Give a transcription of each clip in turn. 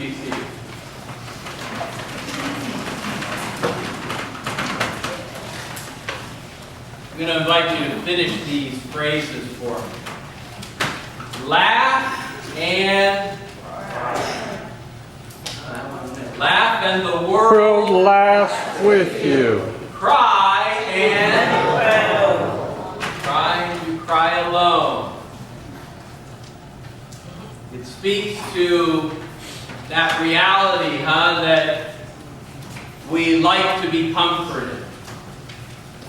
be seated. I'm going to invite you to finish these phrases for me. Laugh and laugh and the world laughs with you. Cry and you cry alone. It speaks to that reality, that we like to be comforted.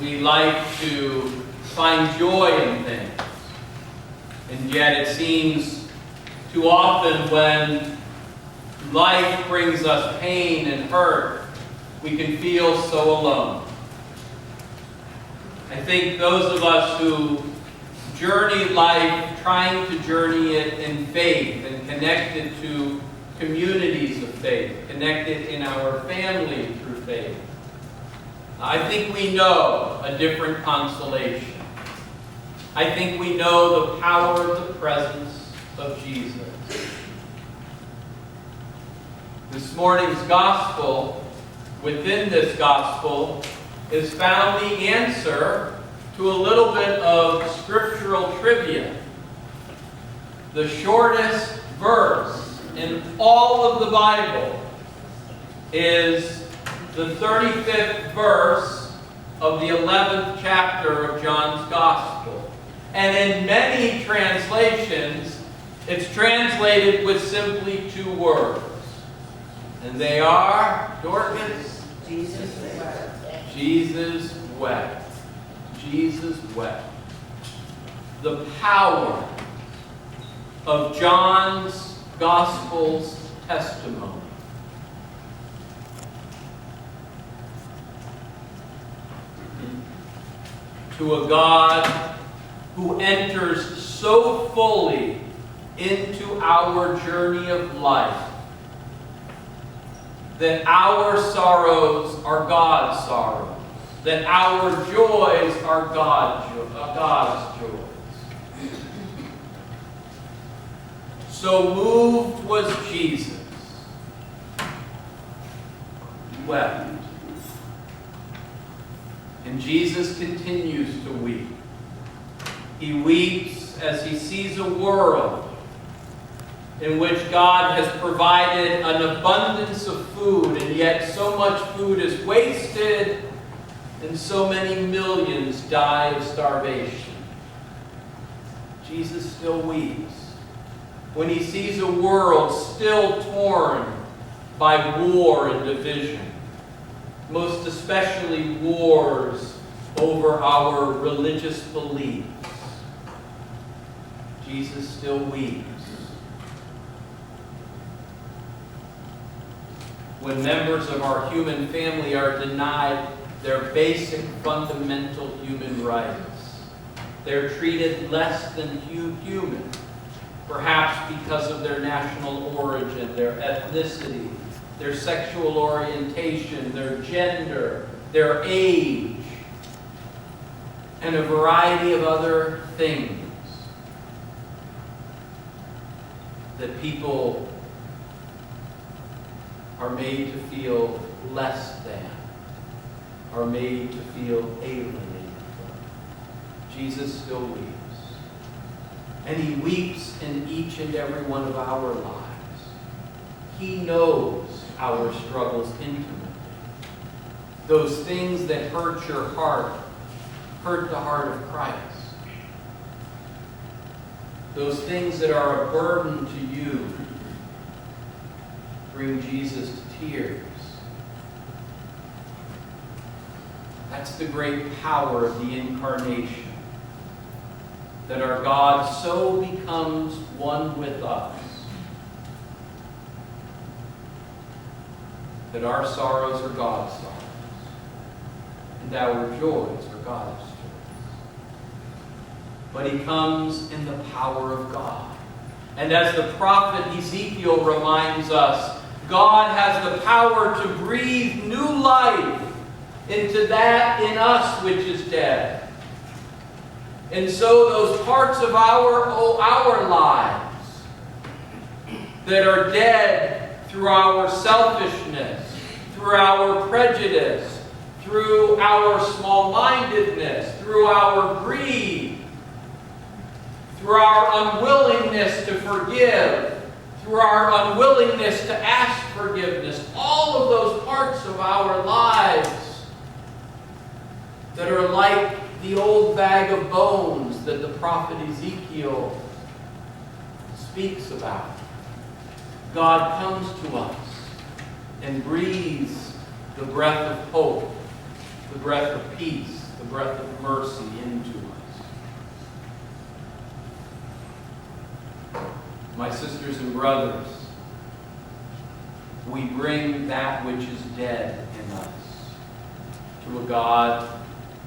We like to find joy in things. And yet it seems too often when life brings us pain and hurt, we can feel so alone. I think those of us who journey life, trying to journey it in faith and connected to communities of faith, connected in our family through faith, I think we know a different consolation. I think we know the power of the presence of Jesus. This morning's gospel, within this gospel, is found the answer to a little bit of scriptural trivia. The shortest verse in all of the Bible is the 35th verse of the 11th chapter of John's Gospel. And in many translations, it's translated with simply two words. And they are, Dorcas? Jesus wept. Jesus wept. Jesus wept. The power of John's Gospel's testimony. To a God who enters so fully into our journey of life that our sorrows are God's sorrows, that our joys are God's joys. So moved was Jesus. He wept. And Jesus continues to weep. He weeps as he sees a world in which God has provided an abundance of food, and yet so much food is wasted, and so many millions die of starvation. Jesus still weeps when he sees a world still torn by war and division, most especially wars over our religious beliefs. Jesus still weeps. When members of our human family are denied their basic fundamental human rights, they're treated less than human, perhaps because of their national origin, their ethnicity, their sexual orientation, their gender, their age, and a variety of other things that people are made to feel less than, are made to feel alienated from. Jesus still weeps. And he weeps in each and every one of our lives. He knows our struggles intimately. Those things that hurt your heart, hurt the heart of Christ. Those things that are a burden to you bring Jesus to tears. That's the great power of the incarnation. That our God so becomes one with us that our sorrows are God's sorrows and our joys are God's joys. But he comes in the power of God. And as the prophet Ezekiel reminds us, God has the power to breathe new life into that in us which is dead. And so those parts of our lives that are dead through our selfishness, through our prejudice, through our small-mindedness, through our greed, through our unwillingness to forgive, through our unwillingness to ask forgiveness, all of those parts of our lives that are like the old bag of bones that the prophet Ezekiel speaks about. God comes to us and breathes the breath of hope, the breath of peace, the breath of mercy into us. My sisters and brothers, we bring that which is dead in us to a God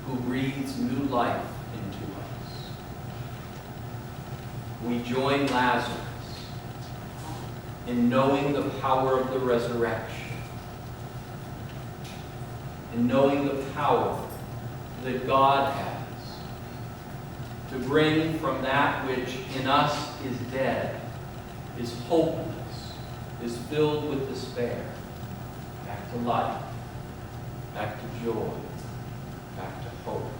who breathes new life into us. We join Lazarus in knowing the power of the resurrection, in knowing the power that God has to bring from that which in us is dead, is hopeless, is filled with despair, back to life, back to joy, back to hope.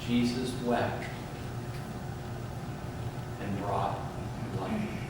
Jesus wept and brought life.